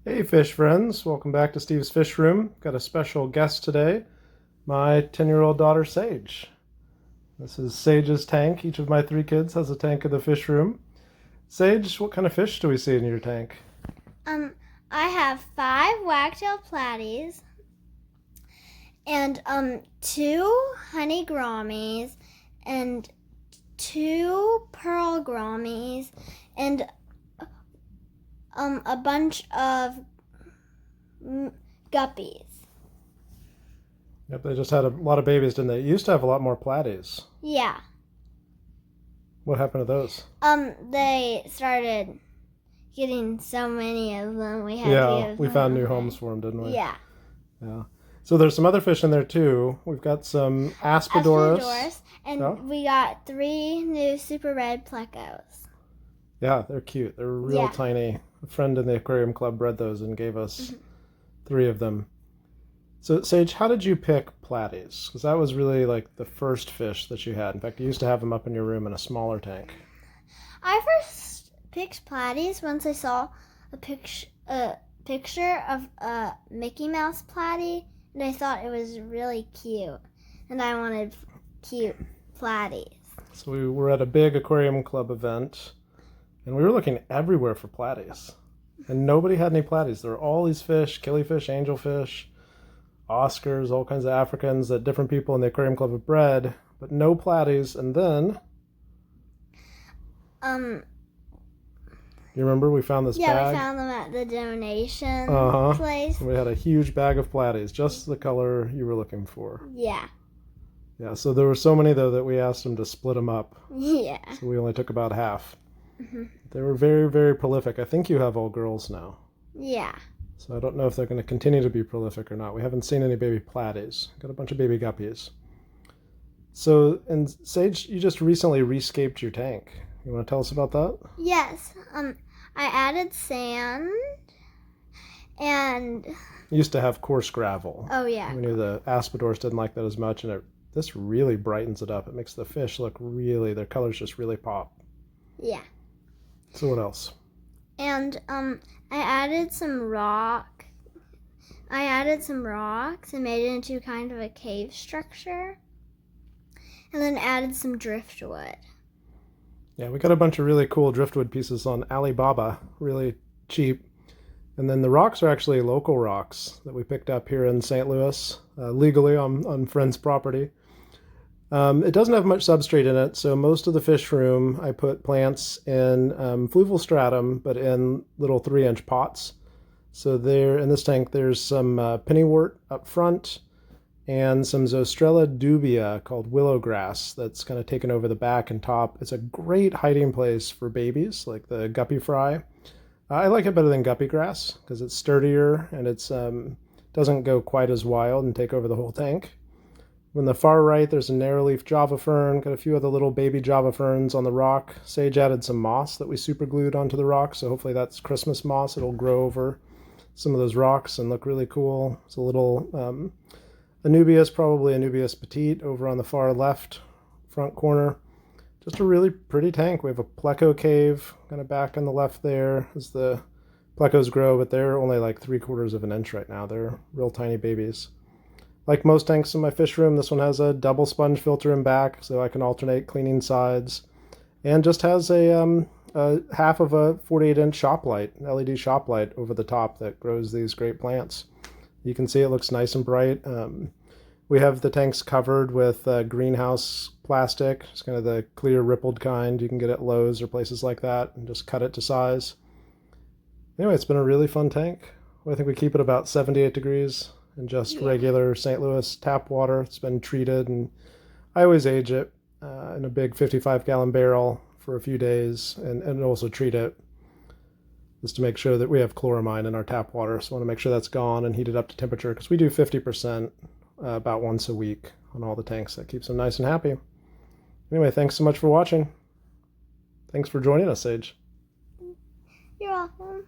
Hey fish friends, welcome back to Steve's Fish Room. Got a special guest today, my 10-year-old daughter Sage. This is Sage's tank. Each of my three kids has a tank in the fish room. Sage, what kind of fish do we see in your tank? Um, I have 5 wagtail platies and two honey gouramis and two pearl gouramis and a bunch of guppies. Yep, they just had a lot of babies, didn't they? You used to have a lot more platies. Yeah. What happened to those? They started getting so many of them. We had to give we them found new away. homes for them, didn't we? Yeah. Yeah. So there's some other fish in there too. We've got some aspidoras. And Yeah. we got 3 new super red plecos. Yeah, they're cute. They're real tiny. A friend in the aquarium club bred those and gave us 3 of them. So, Sage, how did you pick platies? Because that was really like the first fish that you had. In fact, you used to have them up in your room in a smaller tank. I first picked platies once I saw a picture of a Mickey Mouse platy, and I thought it was really cute, and I wanted cute platies. So we were at a big aquarium club event, and we were looking everywhere for platies, and nobody had any platies. There were all these fish: killifish, angelfish, Oscars, all kinds of Africans that different people in the aquarium club have bred, but no platies. And then, you remember we found this bag? Yeah, we found them at the donation place. We had a huge bag of platies, just the color you were looking for. Yeah. Yeah, so there were so many, though, that we asked them to split them up. Yeah. So we only took about half. They were very, very prolific. I think you have all girls now. Yeah. So I don't know if they're going to continue to be prolific or not. We haven't seen any baby platies. Got a bunch of baby guppies. So, and Sage, you just recently rescaped your tank. You want to tell us about that? Yes. I added sand and... You used to have coarse gravel. Oh, yeah. We knew the aspidoras didn't like that as much, and this really brightens it up. It makes the fish look really, their colors just really pop. Yeah. So what else? And I added some rock. I added some rocks and made it into kind of a cave structure. And then added some driftwood. Yeah, we got a bunch of really cool driftwood pieces on Alibaba, really cheap. And then the rocks are actually local rocks that we picked up here in St. Louis, legally on friends' property. It doesn't have much substrate in it, so most of the fish room I put plants in fluval stratum, but in little 3-inch pots. So there, in this tank, there's some pennywort up front and some Zostrella dubia called willow grass that's kind of taken over the back and top. It's a great hiding place for babies, like the guppy fry. I like it better than guppy grass because it's sturdier and it doesn't go quite as wild and take over the whole tank. On the far right, there's a narrowleaf java fern. Got a few other little baby java ferns on the rock. Sage added some moss that we super glued onto the rock, so hopefully that's Christmas moss. It'll grow over some of those rocks and look really cool. It's a little Anubias, probably Anubias petite, over on the far left front corner. Just a really pretty tank. We have a pleco cave kind of back on the left there as the plecos grow, but they're only like 3/4 of an inch right now. They're real tiny babies. Like most tanks in my fish room, this one has a double sponge filter in back, so I can alternate cleaning sides. And just has a half of a 48-inch shop light, LED shop light over the top that grows these great plants. You can see it looks nice and bright. We have the tanks covered with greenhouse plastic. It's kind of the clear rippled kind you can get at Lowe's or places like that, and just cut it to size. Anyway, it's been a really fun tank. I think we keep it about 78 degrees and just regular St. Louis tap water. It's been treated, and I always age it in a big 55-gallon barrel for a few days and also treat it just to make sure that we have chloramine in our tap water. So I want to make sure that's gone and heat it up to temperature because we do 50% about once a week on all the tanks. That keeps them nice and happy. Anyway, thanks so much for watching. Thanks for joining us, Sage. You're welcome.